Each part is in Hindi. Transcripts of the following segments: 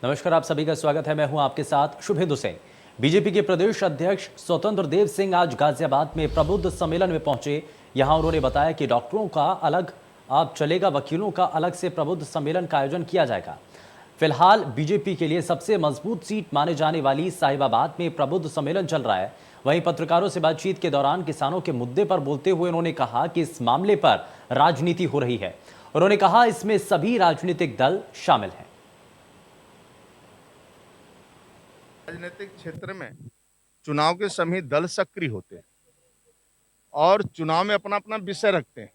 नमस्कार, आप सभी का स्वागत है। मैं हूं आपके साथ शुभेंदु सिंह। बीजेपी के प्रदेश अध्यक्ष स्वतंत्र देव सिंह आज गाजियाबाद में प्रबुद्ध सम्मेलन में पहुंचे। यहां उन्होंने बताया कि डॉक्टरों का अलग अब चलेगा, वकीलों का अलग से प्रबुद्ध सम्मेलन का आयोजन किया जाएगा। फिलहाल बीजेपी के लिए सबसे मजबूत सीट माने जाने वाली साहिबाबाद में प्रबुद्ध सम्मेलन चल रहा है। वहीं पत्रकारों से बातचीत के दौरान किसानों के मुद्दे पर बोलते हुए उन्होंने कहा कि इस मामले पर राजनीति हो रही है। उन्होंने कहा इसमें सभी राजनीतिक दल शामिल हैं। राजनीतिक क्षेत्र में चुनाव के समय दल सक्रिय होते हैं और चुनाव में अपना अपना विषय रखते हैं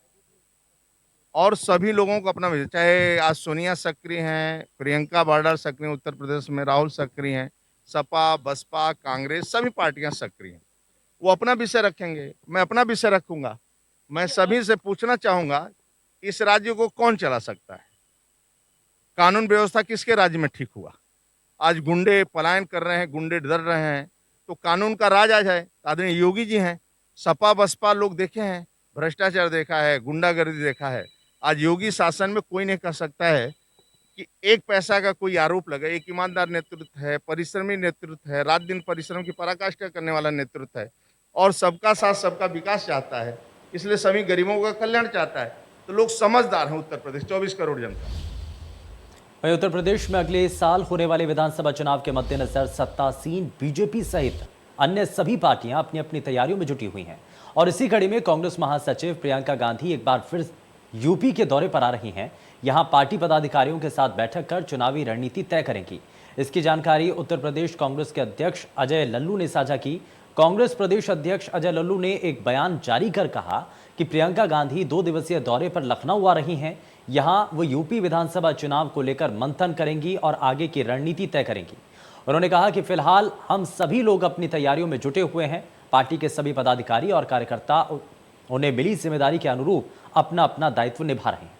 और सभी लोगों को अपना विषय, चाहे आज सोनिया सक्रिय हैं, प्रियंका वाड्रा सक्रिय हैं, उत्तर प्रदेश में राहुल सक्रिय हैं, सपा, बसपा, कांग्रेस सभी पार्टियां सक्रिय हैं। वो अपना विषय रखेंगे, मैं अपना विषय रखूंगा। मैं सभी से पूछना चाहूंगा, इस राज्य को कौन चला सकता है? कानून व्यवस्था किसके राज्य में ठीक हुआ? आज गुंडे पलायन कर रहे हैं, गुंडे डर रहे हैं, तो कानून का राज आ जाए। आदरणीय योगी जी हैं, सपा बसपा लोग देखे हैं, भ्रष्टाचार देखा है, गुंडागर्दी देखा है। आज योगी शासन में कोई नहीं कह सकता है कि एक पैसा का कोई आरोप लगे। एक ईमानदार नेतृत्व है, परिश्रमी नेतृत्व है, रात दिन परिश्रम की पराकाष्ठा करने वाला नेतृत्व है और सबका साथ सबका विकास चाहता है, इसलिए सभी गरीबों का कल्याण चाहता है। तो लोग समझदार हैं। उत्तर प्रदेश 24 करोड़ जनता। वहीं उत्तर प्रदेश में अगले साल होने वाले विधानसभा चुनाव के मद्देनजर सत्तासीन बीजेपी सहित अन्य सभी पार्टियां अपनी अपनी तैयारियों में जुटी हुई हैं और इसी कड़ी में कांग्रेस महासचिव प्रियंका गांधी एक बार फिर यूपी के दौरे पर आ रही हैं। यहां पार्टी पदाधिकारियों के साथ बैठक कर चुनावी रणनीति तय करेंगी। इसकी जानकारी उत्तर प्रदेश कांग्रेस के अध्यक्ष अजय लल्लू ने साझा की। कांग्रेस प्रदेश अध्यक्ष अजय लल्लू ने एक बयान जारी कर कहा कि प्रियंका गांधी 2 दिवसीय दौरे पर लखनऊ आ रही हैं। यहां वो यूपी विधानसभा चुनाव को लेकर मंथन करेंगी और आगे की रणनीति तय करेंगी। उन्होंने कहा कि फिलहाल हम सभी लोग अपनी तैयारियों में जुटे हुए हैं। पार्टी के सभी पदाधिकारी और कार्यकर्ता उन्हें मिली जिम्मेदारी के अनुरूप अपना अपना दायित्व निभा रहे हैं।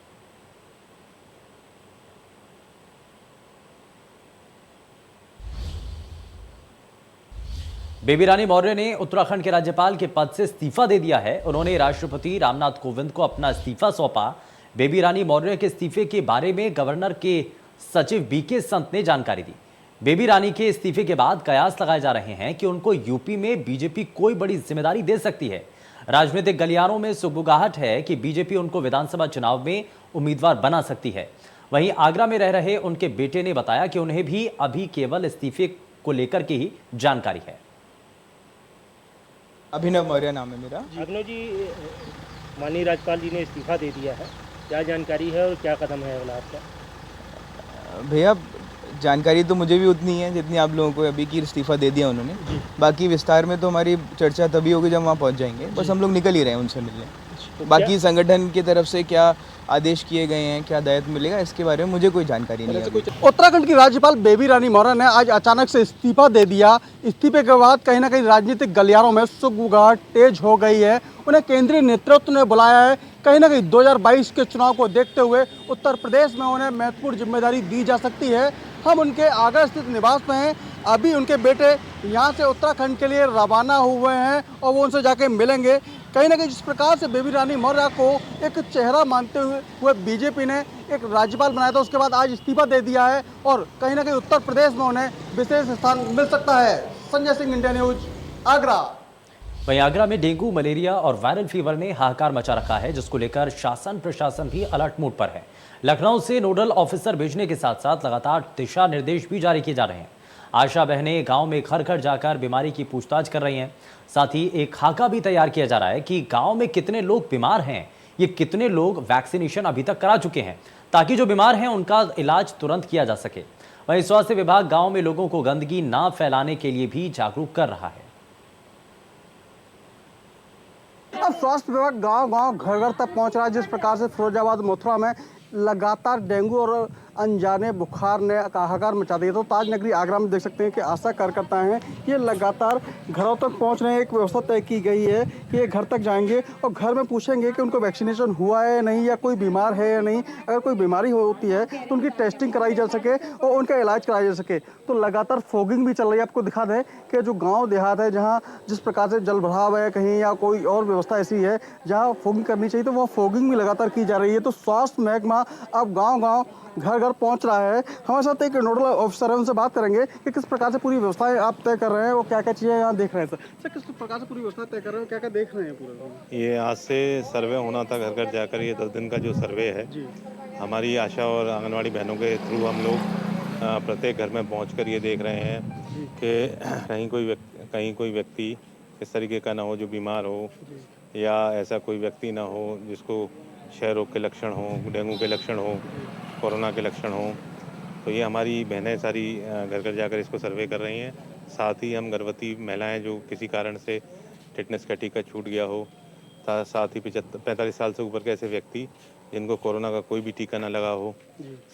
बेबी रानी मौर्य ने उत्तराखंड के राज्यपाल के पद से इस्तीफा दे दिया है। उन्होंने राष्ट्रपति रामनाथ कोविंद को अपना इस्तीफा सौंपा। बेबी रानी मौर्य के इस्तीफे के बारे में गवर्नर के सचिव बीके संत ने जानकारी दी। बेबी रानी के इस्तीफे के बाद कयास लगाए जा रहे हैं कि उनको यूपी में बीजेपी कोई बड़ी जिम्मेदारी दे सकती है। राजनीतिक गलियारों में सुगबुगाहट है कि बीजेपी उनको विधानसभा चुनाव में उम्मीदवार बना सकती है। वहीं आगरा में रह रहे उनके बेटे ने बताया कि उन्हें भी अभी केवल इस्तीफे को लेकर की ही जानकारी है। अभिनव मौर्य नाम है मेरा। अभिनव जी, माननीय राज्यपाल जी ने इस्तीफा दे दिया है, क्या जानकारी है और क्या कदम है अगला आपका? भैया, जानकारी तो मुझे भी उतनी है जितनी आप लोगों को अभी की। इस्तीफा दे दिया उन्होंने। बाकी विस्तार में तो हमारी चर्चा तभी होगी जब वहाँ पहुँच जाएंगे। बस हम लोग निकल ही रहे हैं उनसे मिलने। तो बाकी संगठन की तरफ से क्या आदेश किए गए हैं, क्या दायित्व मिलेगा, इसके बारे में मुझे कोई जानकारी नहीं है। उत्तराखंड की राज्यपाल बेबी रानी मौर्य ने आज अचानक से इस्तीफा दे दिया। इस्तीफे के बाद कहीं ना कहीं राजनीतिक गलियारों में सुगबुगाहट तेज हो गई है। उन्हें केंद्रीय नेतृत्व ने बुलाया है। कहीं ना कहीं 2022 के चुनाव को देखते हुए उत्तर प्रदेश में उन्हें महत्वपूर्ण जिम्मेदारी दी जा सकती है। हम उनके आगरा स्थित निवास में हैं। अभी उनके बेटे यहाँ से उत्तराखंड के लिए रवाना हुए हैं और वो उनसे जाके मिलेंगे। कहीं ना कहीं जिस प्रकार से बेबी रानी मौर्य को एक चेहरा मानते हुए बीजेपी ने एक राज्यपाल बनाया था, उसके बाद आज इस्तीफा दे दिया है और कहीं ना कहीं उत्तर प्रदेश में उन्हें विशेष स्थान मिल सकता है। Sanjay Singh, India news, Agra. वहीं आगरा में डेंगू, मलेरिया और वायरल फीवर ने हाहाकार मचा रखा है, जिसको लेकर शासन प्रशासन भी अलर्ट मोड पर है। लखनऊ से नोडल ऑफिसर भेजने के साथ साथ लगातार दिशा निर्देश भी जारी किए जा रहे हैं। आशा बहनें गांव में घर घर जाकर बीमारी की पूछताछ कर रही हैं। साथ ही एक खाका भी तैयार किया जा रहा है कि गांव में कितने लोग बीमार हैं, ये कितने लोग वैक्सीनेशन अभी तक करा चुके हैं, ताकि जो बीमार हैं उनका इलाज तुरंत किया जा सके। वहीं स्वास्थ्य विभाग गांव में लोगों को गंदगी ना फैलाने के लिए भी जागरूक कर रहा है। अब स्वास्थ्य विभाग गांव-गांव, घर-घर तक पहुंच रहा है। जिस प्रकार से फिरोजाबाद, मथुरा में लगातार डेंगू और अनजाने बुखार ने हाहाकार मचा दिया, तो ताज नगरी आगरा में देख सकते हैं कि आशा कार्यकर्ता हैं, ये लगातार घरों तक पहुंच रहे हैं। एक व्यवस्था तय की गई है कि ये घर तक जाएंगे और घर में पूछेंगे कि उनको वैक्सीनेशन हुआ है या नहीं, या कोई बीमार है या नहीं। अगर कोई बीमारी होती है तो उनकी टेस्टिंग कराई जा सके और उनका इलाज कराया जा सके। तो लगातार फॉगिंग भी चल रही है। आपको दिखा दें कि जो गाँव देहात है, जहाँ जिस प्रकार से जल भराव है कहीं या कोई और व्यवस्था ऐसी है जहाँ फॉगिंग करनी चाहिए, तो वह फॉगिंग भी लगातार की जा रही है। तो स्वास्थ्य महकमा टीका अब गांव-गांव, घर-घर पहुंच रहा है। हमारे साथ एक नोडल ऑफिसर है, उनसे बात करेंगे कि किस प्रकार से पूरी व्यवस्थाएं आप तय कर रहे हैं, वो क्या-क्या चीज़ें यहाँ देख रहे हैं सर। सर, किस प्रकार से पूरी व्यवस्था तय कर रहे हो, क्या-क्या देख रहे हैं पूरा? ये आज से सर्वे होना था घर घर जाकर। ये 10 दिन का जो सर्वे है, हमारी आशा और आंगनवाड़ी बहनों के थ्रू हम लोग प्रत्येक घर में पहुंचकर ये देख रहे हैं कि कहीं कोई व्यक्ति इस तरीके का ना हो जो बीमार हो, या ऐसा कोई व्यक्ति ना हो जिसको क्षय रोग के लक्षण हो, डेंगू के लक्षण हो, कोरोना के लक्षण हो। तो ये हमारी बहनें सारी घर घर जाकर इसको सर्वे कर रही हैं। साथ ही हम गर्भवती महिलाएं जो किसी कारण से टिटनेस का टीका छूट गया हो, साथ ही 45 साल से ऊपर के ऐसे व्यक्ति जिनको कोरोना का कोई भी टीका ना लगा हो,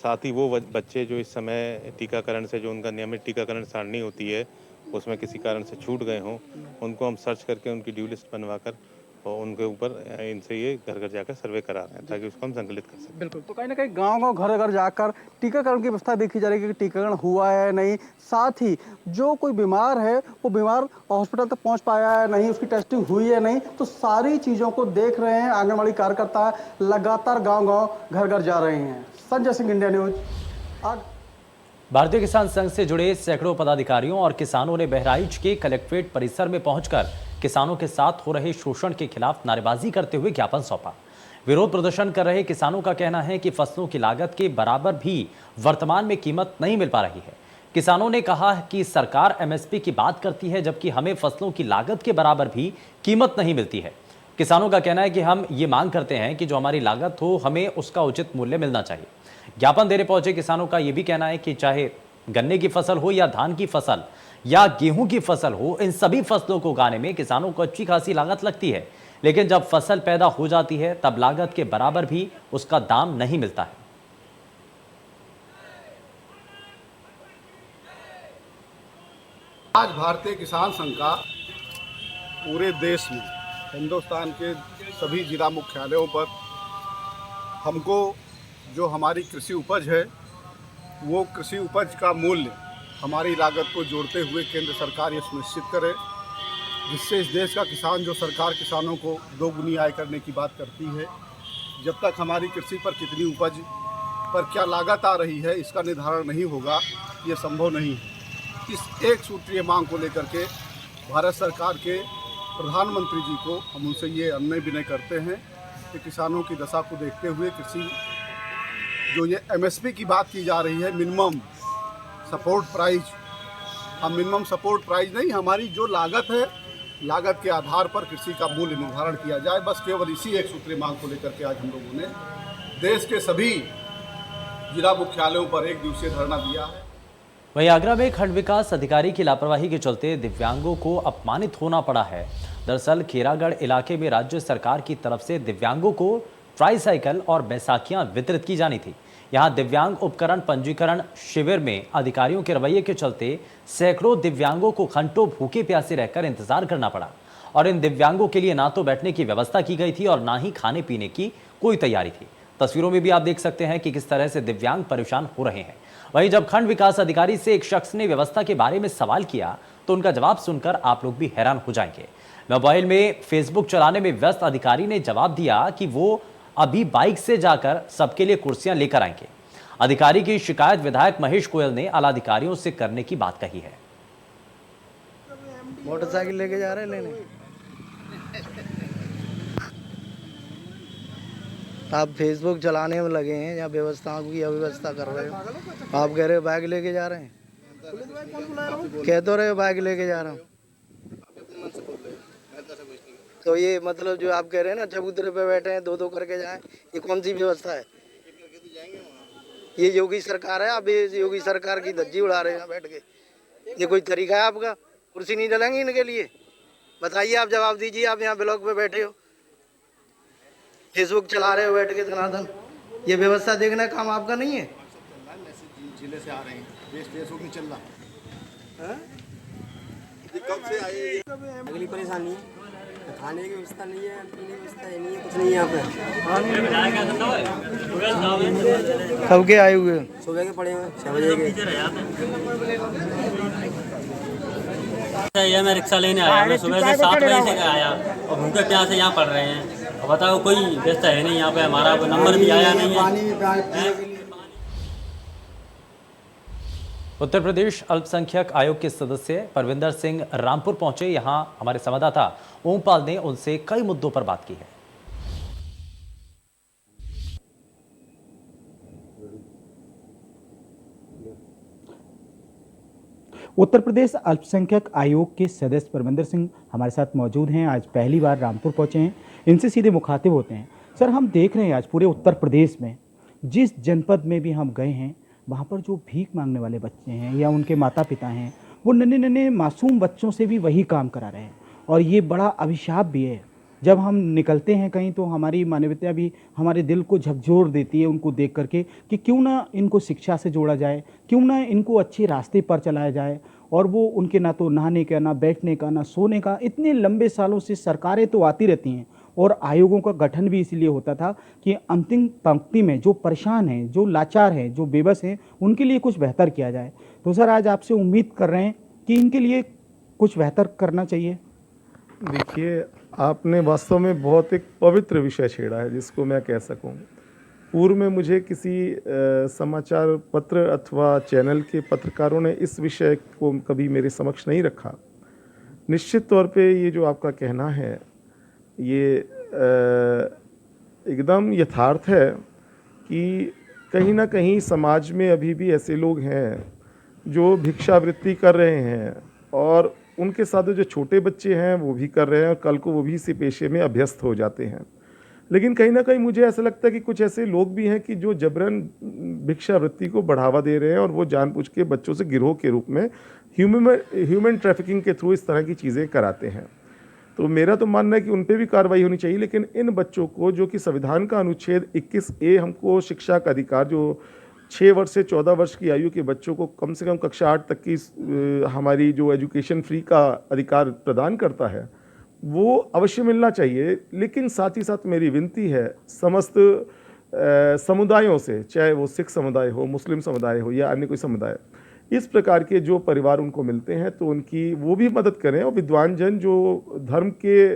साथ ही वो बच्चे जो इस समय टीकाकरण से, जो उनका नियमित टीकाकरण सारणी होती है उसमें किसी कारण से छूट गए हों, उनको हम सर्च करके उनकी ड्यू लिस्ट बनवाकर और उनके ऊपर इनसे ये घर घर जाकर सर्वे करा रहे हैं ताकि उसको हम संकलित कर सकें। बिल्कुल, तो कहीं ना कहीं गांव-गांव, घर-घर जाकर टीकाकरण की व्यवस्था देखी जा रही है कि टीकाकरण हुआ है नहीं, साथ ही जो कोई बीमार है वो बीमार हॉस्पिटल तक पहुंच पाया है नहीं, उसकी टेस्टिंग हुई है नहीं, तो सारी चीज़ों को देख रहे हैं। आंगनबाड़ी कार्यकर्ता लगातार गाँव-गाँव, घर-घर जा रहे हैं। Sanjay Singh, India news. भारतीय किसान संघ से जुड़े सैकड़ों पदाधिकारियों और किसानों ने बहराइच के कलेक्ट्रेट परिसर में पहुंचकर किसानों के साथ हो रहे शोषण के खिलाफ नारेबाजी करते हुए ज्ञापन सौंपा। विरोध प्रदर्शन कर रहे किसानों का कहना है कि फसलों की लागत के बराबर भी वर्तमान में कीमत नहीं मिल पा रही है। किसानों ने कहा कि सरकार एमएसपी की बात करती है जबकि हमें फसलों की लागत के बराबर भी कीमत नहीं मिलती है। किसानों का कहना है कि हम ये मांग करते हैं कि जो हमारी लागत हो, हमें उसका उचित मूल्य मिलना चाहिए। ज्ञापन देने पहुंचे किसानों का यह भी कहना है कि चाहे गन्ने की फसल हो या धान की फसल या गेहूं की फसल हो, इन सभी फसलों को उगाने में किसानों को अच्छी खासी लागत लगती है, लेकिन जब फसल पैदा हो जाती है तब लागत के बराबर भी उसका दाम नहीं मिलता है। आज भारतीय किसान संघ का पूरे देश में, हिंदुस्तान के सभी जिला मुख्यालयों पर हमको जो हमारी कृषि उपज है, वो कृषि उपज का मूल्य हमारी लागत को जोड़ते हुए केंद्र सरकार ये सुनिश्चित करे, जिससे इस देश का किसान, जो सरकार किसानों को दोगुनी आय करने की बात करती है, जब तक हमारी कृषि पर कितनी उपज पर क्या लागत आ रही है इसका निर्धारण नहीं होगा, ये संभव नहीं है। इस एक सूत्रीय मांग को लेकर के भारत सरकार के प्रधानमंत्री जी को हम उनसे ये अनुनय विनय करते हैं कि किसानों की दशा को देखते हुए कृषि जो ये एमएसपी की बात की जा रही है, मिनिमम सपोर्ट प्राइस, हम मिनिमम सपोर्ट प्राइस नहीं, हमारी जो लागत है, लागत के आधार पर कृषि का मूल्य निर्धारण किया जाए। बस केवल इसी एक सूत्रीय मांग को लेकर के आज हम लोगों ने देश के सभी जिला मुख्यालयों पर एक दिवसीय धरना दिया है। वहीं आगरा में खंड विकास अधिकारी की लापरवाही के चलते दिव्यांगों को अपमानित होना पड़ा है। दरअसल खेरागढ़ इलाके में राज्य सरकार की तरफ से दिव्यांगों को ट्राईसाइकिल और बैसाखियां वितरित की जानी थी। यहां दिव्यांग उपकरण पंजीकरण शिविर में अधिकारियों के रवैये के चलते सैकड़ों दिव्यांगों को घंटों भूखे प्यासे रहकर इंतजार करना पड़ा और इन दिव्यांगों के लिए ना तो बैठने की व्यवस्था की गई थी और ना ही खाने पीने की कोई तैयारी थी। तस्वीरों में भी आप देख सकते हैं कि किस तरह से दिव्यांग परेशान हो रहे हैं। वहीं जब खंड विकास अधिकारी से एक शख्स ने व्यवस्था के बारे में सवाल किया तो उनका जवाब सुनकर आप लोग भी हैरान हो जाएंगे। मोबाइल में फेसबुक चलाने में व्यस्त अधिकारी ने जवाब दिया कि वो अभी बाइक से जाकर सबके लिए कुर्सियां लेकर आएंगे। अधिकारी की शिकायत विधायक महेश गोयल ने आला अधिकारियों से करने की बात कही है। मोटरसाइकिल लेके जा रहे हैं लेने, आप फेसबुक चलाने में लगे हैं या व्यवस्थाओं की अव्यवस्था कर रहे हो। आप कह रहे हो बाइक लेके जा रहे हैं, कह तो रहे हो बाइक लेके जा रहा हूँ, तो ये मतलब जो आप कह रहे हैं ना चबूतरे पे बैठे हैं, दो दो करके जाएं, ये कौन सी व्यवस्था है? ये योगी सरकार है, आप ये योगी सरकार की धज्जी उड़ा रहे हैं बैठ के। ये कोई तरीका है आपका? कुर्सी नहीं डलेंगी इनके लिए? बताइए, आप जवाब दीजिए। आप यहाँ ब्लॉक पे बैठे हो, फेसबुक चला रहे हो बैठ के धनाधन, ये व्यवस्था देखने का काम आपका नहीं है? जिले से आ रहे हैं, फेसबुक नहीं चल रहा। कब से आए? अगली परेशानी है, खाने की व्यवस्था नहीं है, पीने की व्यवस्था नहीं है, कुछ नहीं है यहाँ पे। कब के आए हुए? सुबह के पड़े हुए 6 बजे के। ये मैं रिक्शा लेने आया, मैं सुबह से 7 बजे से आया और भूखे प्यासे यहाँ पड़ रहे हैं। बताओ कोई व्यवस्था है नहीं यहाँ पे, हमारा नंबर भी आया नहीं है। उत्तर प्रदेश अल्पसंख्यक आयोग के सदस्य परविंदर सिंह रामपुर पहुंचे। यहां हमारे संवाददाता ओमपाल ने उनसे कई मुद्दों पर बात की है। उत्तर प्रदेश अल्पसंख्यक आयोग के सदस्य परविंदर सिंह हमारे साथ मौजूद हैं। आज पहली बार रामपुर पहुंचे हैं, इनसे सीधे मुखातिब होते हैं। सर, हम देख रहे हैं आज पूरे उत्तर प्रदेश में जिस जनपद में भी हम गए हैं, वहाँ पर जो भीख मांगने वाले बच्चे हैं या उनके माता पिता हैं, वो नन्हे नन्हे मासूम बच्चों से भी वही काम करा रहे हैं। और ये बड़ा अभिशाप भी है। जब हम निकलते हैं कहीं तो हमारी मानवता भी हमारे दिल को झकझोर देती है उनको देख करके कि क्यों ना इनको शिक्षा से जोड़ा जाए, क्यों ना इनको अच्छे रास्ते पर चलाया जाए। और वो उनके ना तो नहाने का, ना बैठने का, ना सोने का, इतने लंबे सालों से सरकारें तो आती रहती हैं और आयोगों का गठन भी इसलिए होता था कि अंतिम पंक्ति में जो परेशान हैं, जो लाचार हैं, जो बेबस हैं, उनके लिए कुछ बेहतर किया जाए। तो सर, आज आपसे उम्मीद कर रहे हैं कि इनके लिए कुछ बेहतर करना चाहिए। देखिए, आपने वास्तव में बहुत एक पवित्र विषय छेड़ा है जिसको मैं कह सकूं। पूर्व में मुझे किसी समाचार पत्र अथवा चैनल के पत्रकारों ने इस विषय को कभी मेरे समक्ष नहीं रखा। निश्चित तौर पे ये जो आपका कहना है ये एकदम यथार्थ है कि कहीं ना कहीं समाज में अभी भी ऐसे लोग हैं जो भिक्षावृत्ति कर रहे हैं और उनके साथ जो छोटे बच्चे हैं वो भी कर रहे हैं और कल को वो भी इसी पेशे में अभ्यस्त हो जाते हैं। लेकिन कहीं ना कहीं मुझे ऐसा लगता है कि कुछ ऐसे लोग भी हैं कि जो जबरन भिक्षावृत्ति को बढ़ावा दे रहे हैं और वो जानबूझ के बच्चों से गिरोह के रूप में ह्यूमन ट्रैफिकिंग के थ्रू इस तरह की चीज़ें कराते हैं। तो मेरा तो मानना है कि उन पर भी कार्रवाई होनी चाहिए। लेकिन इन बच्चों को, जो कि संविधान का अनुच्छेद 21A हमको शिक्षा का अधिकार, जो 6 वर्ष से 14 वर्ष की आयु के बच्चों को कम से कम कक्षा 8 तक की हमारी जो एजुकेशन फ्री का अधिकार प्रदान करता है, वो अवश्य मिलना चाहिए। लेकिन साथ ही साथ मेरी विनती है समस्त समुदायों से, चाहे वो सिख समुदाय हो, मुस्लिम समुदाय हो या अन्य कोई समुदाय, इस प्रकार के जो परिवार उनको मिलते हैं तो उनकी वो भी मदद करें। और विद्वान जन जो धर्म के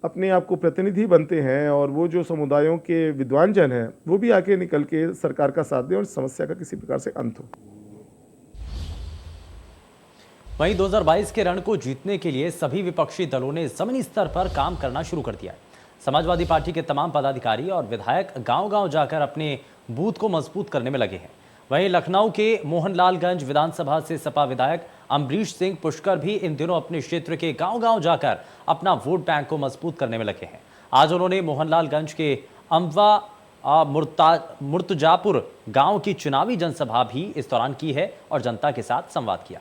अपने आप को प्रतिनिधि बनते हैं और वो जो समुदायों के विद्वान जन हैं, वो भी आके निकल के सरकार का साथ दें और समस्या का किसी प्रकार से अंत हो। वहीं 2022 के रण को जीतने के लिए सभी विपक्षी दलों ने जमीनी स्तर पर काम करना शुरू कर दिया है। समाजवादी पार्टी के तमाम पदाधिकारी और विधायक गांव-गांव जाकर अपने बूथ को मजबूत करने में लगे हैं। वहीं लखनऊ के मोहनलालगंज विधानसभा से सपा विधायक अम्बरीश सिंह पुष्कर भी इन दिनों अपने क्षेत्र के गांव-गांव जाकर अपना वोट बैंक को मजबूत करने में लगे हैं। आज उन्होंने मोहनलालगंज के अमवा मुर्तजापुर गांव की चुनावी जनसभा भी इस दौरान की है और जनता के साथ संवाद किया।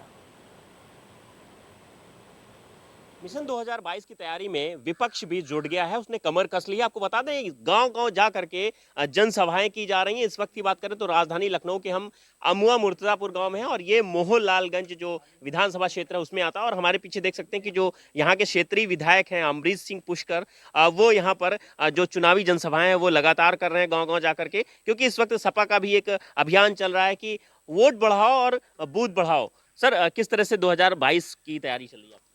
मिशन 2022 की तैयारी में विपक्ष भी जुट गया है, उसने कमर कस ली है। आपको बता दें, गांव-गांव जा करके जनसभाएं की जा रही हैं। इस वक्त की बात करें तो राजधानी लखनऊ के हम अमुआ मुर्तजापुर गांव में हैं और ये मोहनलालगंज जो विधानसभा क्षेत्र है उसमें आता है। और हमारे पीछे देख सकते हैं कि जो यहाँ के क्षेत्रीय विधायक हैं अम्बरीश सिंह पुष्कर, वो यहाँ पर जो चुनावी जनसभाएं हैं वो लगातार कर रहे हैं गाँव-गाँव जा करके, क्योंकि इस वक्त सपा का भी एक अभियान चल रहा है कि वोट बढ़ाओ और बूथ बढ़ाओ। सर, किस तरह से 2022 की तैयारी चल रही है?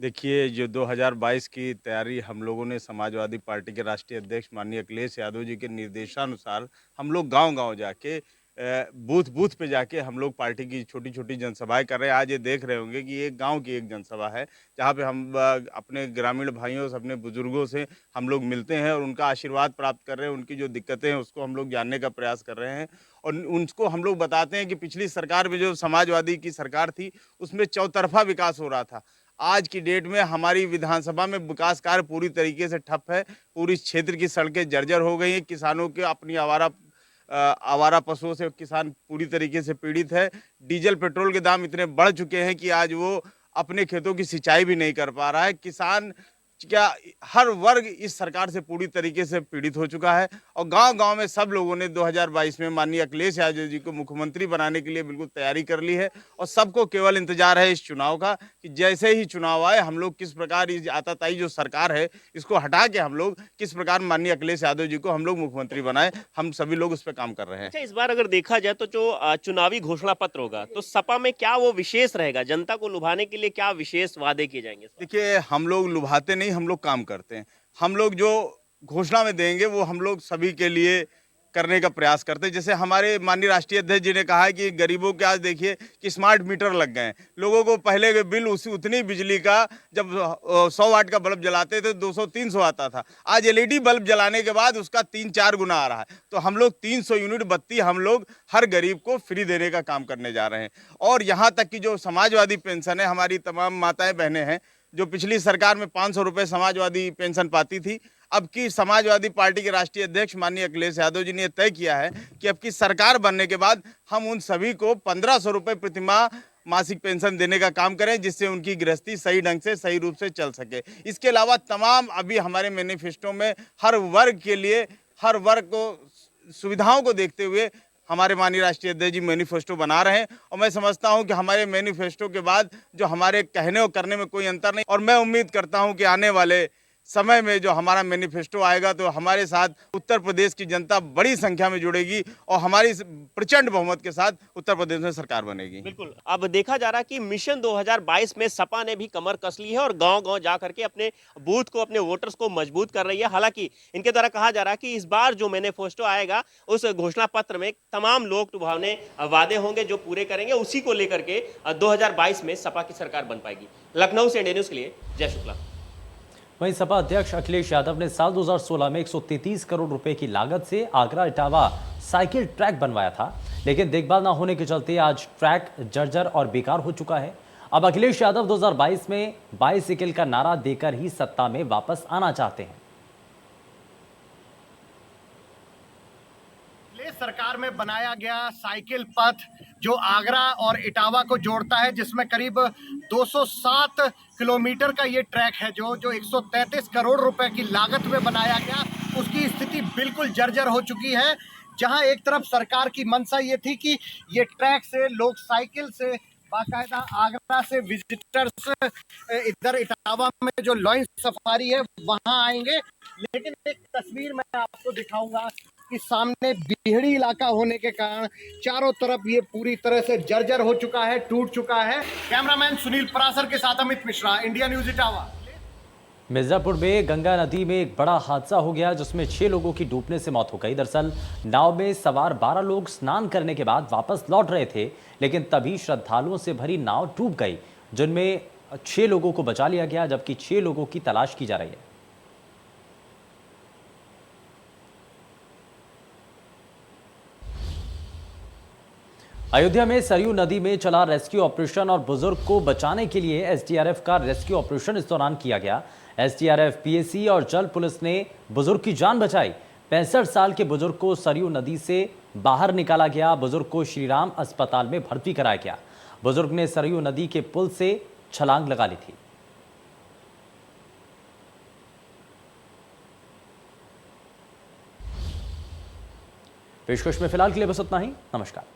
देखिए, जो 2022 की तैयारी हम लोगों ने समाजवादी पार्टी के राष्ट्रीय अध्यक्ष माननीय अखिलेश यादव जी के निर्देशानुसार हम लोग गांव-गांव जाके बूथ पे जाके हम लोग पार्टी की छोटी-छोटी जनसभाएं कर रहे हैं। आज ये देख रहे होंगे कि एक गांव की एक जनसभा है जहां पे हम अपने ग्रामीण भाइयों से, अपने बुजुर्गों से हम लोग मिलते हैं और उनका आशीर्वाद प्राप्त कर रहे हैं। उनकी जो दिक्कतें हैं उसको हम लोग जानने का प्रयास कर रहे हैं और उनको हम लोग बताते हैं कि पिछली सरकार में जो समाजवादी की सरकार थी उसमें चौतरफा विकास हो रहा था। आज की डेट में हमारी विधानसभा में विकास कार्य पूरी तरीके से ठप है। पूरी क्षेत्र की सड़कें जर्जर हो गई हैं। किसानों के अपनी आवारा पशुओं से किसान पूरी तरीके से पीड़ित है। डीजल पेट्रोल के दाम इतने बढ़ चुके हैं कि आज वो अपने खेतों की सिंचाई भी नहीं कर पा रहा है। किसान क्या, हर वर्ग इस सरकार से पूरी तरीके से पीड़ित हो चुका है और गांव-गांव में सब लोगों ने 2022 में माननीय अखिलेश यादव जी को मुख्यमंत्री बनाने के लिए बिल्कुल तैयारी कर ली है और सबको केवल इंतजार है इस चुनाव का कि जैसे ही चुनाव आए हम लोग किस प्रकार इस आताताई जो सरकार है इसको हटा के हम लोग किस प्रकार माननीय अखिलेश यादव जी को हम लोग मुख्यमंत्री बनाए। हम सभी लोग उस पर काम कर रहे हैं। अच्छा, इस बार अगर देखा जाए तो जो चुनावी घोषणा पत्र होगा तो सपा में क्या वो विशेष रहेगा? जनता को लुभाने के लिए क्या विशेष वादे किए जाएंगे? देखिए, हम लोग लुभाते नहीं, हम लोग काम करते हैं। हम लोग जो घोषणा में देंगे वो हम लोग सभी के लिए करने का प्रयास करते हैं। जैसे हमारे माननीय राष्ट्रीय अध्यक्ष जी ने कहा है कि गरीबों के आज देखिए कि स्मार्ट मीटर लग गए हैं। लोगों को पहले के बिल उतनी बिजली का जब 100 वाट का बल्ब जलाते थे 200-300 आता था, आज LED बल्ब जलाने के बाद उसका 3-4 गुना आ रहा है। तो हम लोग 300 यूनिट बत्ती हम लोग हर गरीब को फ्री देने का काम करने जा रहे हैं। और यहाँ तक कि जो समाजवादी पेंशन है, हमारी तमाम माताएं बहनें हैं जो पिछली सरकार में 500 रुपये समाजवादी पेंशन पाती थी, अब की समाजवादी पार्टी के राष्ट्रीय अध्यक्ष माननीय अखिलेश यादव जी ने तय किया है कि अब की सरकार बनने के बाद हम उन सभी को 1500 रुपये प्रतिमाह मासिक पेंशन देने का काम करें, जिससे उनकी गृहस्थी सही ढंग से सही रूप से चल सके। इसके अलावा तमाम अभी हमारे मैनिफेस्टो में हर वर्ग के लिए, हर वर्ग को सुविधाओं को देखते हुए हमारे माननीय राष्ट्रीय अध्यक्ष जी मैनिफेस्टो बना रहे हैं। और मैं समझता हूं कि हमारे मैनिफेस्टो के बाद जो हमारे कहने और करने में कोई अंतर नहीं। और मैं उम्मीद करता हूं कि आने वाले समय में जो हमारा मैनिफेस्टो आएगा तो हमारे साथ उत्तर प्रदेश की जनता बड़ी संख्या में जुड़ेगी और हमारी प्रचंड बहुमत के साथ उत्तर प्रदेश में सरकार बनेगी। बिल्कुल, अब देखा जा रहा है कि मिशन 2022 में सपा ने भी कमर कस ली है और गांव-गांव जा करके अपने बूथ को, अपने वोटर्स को मजबूत कर रही है। हालांकि इनके द्वारा कहा जा रहा है कि इस बार जो मैनिफेस्टो आएगा उस घोषणा पत्र में तमाम लोक लुभावने वादे होंगे जो पूरे करेंगे, उसी को लेकर के 2022 में सपा की सरकार बन पाएगी। लखनऊ से इंडिया न्यूज के लिए जय शुक्ला। वहीं सपा अध्यक्ष अखिलेश यादव ने साल 2016 में 133 करोड़ रुपए की लागत से आगरा इटावा साइकिल ट्रैक बनवाया था, लेकिन देखभाल न होने के चलते आज ट्रैक जर्जर और बेकार हो चुका है। अब अखिलेश यादव 2022 में बाईसाइकिल का नारा देकर ही सत्ता में वापस आना चाहते हैं। सरकार में बनाया गया साइकिल पथ जो आगरा और इटावा को जोड़ता है, जिसमें करीब 207 किलोमीटर का ये ट्रैक है जो 133 करोड़ रुपए की लागत में बनाया गया, उसकी स्थिति बिल्कुल जर्जर हो चुकी है। जहां एक तरफ सरकार की मंशा ये थी कि ये ट्रैक से लोग साइकिल से बाकायदा आगरा से विजिटर्स इधर इटावा में जो लॉन्च सफारी है वहां आएंगे, लेकिन एक तस्वीर मैं आपको दिखाऊंगा कि सामने बिहड़ी इलाका होने के कारण चारों तरफ ये पूरी तरह से जर्जर हो चुका है, टूट चुका है। कैमरामैन सुनील परासर के साथ अमित मिश्रा, इंडिया न्यूज इटावा। मिर्जापुर में गंगा नदी में एक बड़ा हादसा हो गया जिसमें 6 लोगों की डूबने से मौत हो गई। दरअसल नाव में सवार 12 लोग स्नान करने के बाद वापस लौट रहे थे, लेकिन तभी श्रद्धालुओं से भरी नाव डूब गई, जिनमें 6 लोगों को बचा लिया गया, जबकि 6 लोगों की तलाश की जा रही है। अयोध्या में सरयू नदी में चला रेस्क्यू ऑपरेशन और बुजुर्ग को बचाने के लिए एसडीआरएफ का रेस्क्यू ऑपरेशन इस दौरान किया गया। एसडीआरएफ, पीएसी और जल पुलिस ने बुजुर्ग की जान बचाई। 65 साल के बुजुर्ग को सरयू नदी से बाहर निकाला गया। बुजुर्ग को श्रीराम अस्पताल में भर्ती कराया गया। बुजुर्ग ने सरयू नदी के पुल से छलांग लगा ली थी। पेशकश में फिलहाल के लिए बस उतना ही। नमस्कार।